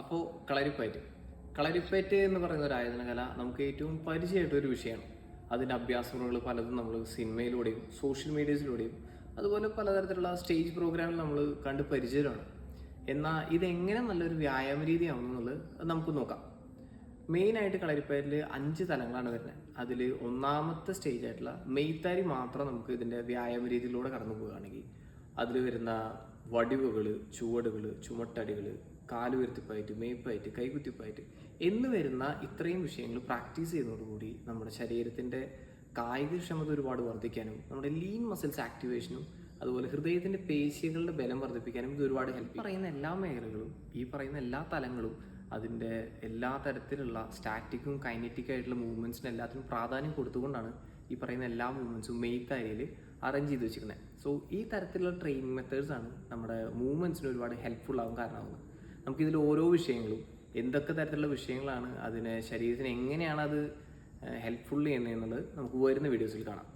അപ്പോൾ കളരിപ്പയറ്റ് എന്ന് പറയുന്ന ഒരു ആയോധന കല നമുക്ക് ഏറ്റവും പരിചയമായിട്ടൊരു ഒരു വിഷയമാണ്. അതിൻ്റെ അഭ്യാസങ്ങൾ പലതും നമ്മൾ സിനിമയിലൂടെയും സോഷ്യൽ മീഡിയസിലൂടെയും അതുപോലെ പലതരത്തിലുള്ള സ്റ്റേജ് പ്രോഗ്രാമിൽ നമ്മൾ കണ്ട് പരിചയമാണ്. എന്നാൽ ഇതെങ്ങനെ നല്ലൊരു വ്യായാമ രീതിയാവുന്നുള്ളത് നമുക്ക് നോക്കാം. മെയിനായിട്ട് കളരിപ്പയറ്റിൽ 5 തലങ്ങളാണ് വരുന്നത്. അതിൽ ഒന്നാമത്തെ സ്റ്റേജ് ആയിട്ടുള്ള മെയ്ത്താരി മാത്രം നമുക്ക് ഇതിൻ്റെ വ്യായാമ രീതിയിലൂടെ കടന്നു പോവുകയാണെങ്കിൽ അതിൽ വരുന്ന വടിവുകൾ, ചുവടുകൾ, ചുമട്ടടികൾ, കാലുയർത്തിപ്പയറ്റ്, മേയ്പ്പയറ്റ്, കൈകുത്തിപ്പയറ്റ് എന്ന് വരുന്ന ഇത്രയും വിഷയങ്ങൾ പ്രാക്ടീസ് ചെയ്യുന്നതോടുകൂടി നമ്മുടെ ശരീരത്തിൻ്റെ കായികക്ഷമത ഒരുപാട് വർദ്ധിക്കാനും നമ്മുടെ ലീൻ മസിൽസ് ആക്ടിവേഷനും അതുപോലെ ഹൃദയത്തിൻ്റെ പേശികളുടെ ബലം വർദ്ധിപ്പിക്കാനും ഇത് ഒരുപാട് ഹെൽപ്പ് ചെയ്യും. പറയുന്ന എല്ലാ മേഖലകളും ഈ പറയുന്ന എല്ലാ തലങ്ങളും അതിൻ്റെ എല്ലാ തരത്തിലുള്ള സ്റ്റാറ്റിക്കും കൈനറ്റിക്കും ആയിട്ടുള്ള മൂവ്മെൻറ്റ്സിന് എല്ലാത്തിനും പ്രാധാന്യം കൊടുത്തുകൊണ്ടാണ് ഈ പറയുന്ന എല്ലാ മൂവ്മെൻറ്റ്സും മെയ്ത്താരിയിൽ അറേഞ്ച് ചെയ്ത് വെച്ചിരിക്കുന്നത്. സോ ഈ തരത്തിലുള്ള ട്രെയിനിങ് മെത്തേഡ്സാണ് നമ്മുടെ മൂവ്മെൻറ്റ്സിന് ഒരുപാട് ഹെൽപ്ഫുൾ ആകാൻ കാരണമാകുന്നത്. നമുക്കിതിൽ ഓരോ വിഷയങ്ങളും എന്തൊക്കെ തരത്തിലുള്ള വിഷയങ്ങളാണ് അതിന് ശരീരത്തിന് എങ്ങനെയാണ് അത് ഹെൽപ്ഫുൾ ചെയ്യുന്നത് എന്നുള്ളത് നമുക്ക് വരുന്ന വീഡിയോസിൽ കാണാം.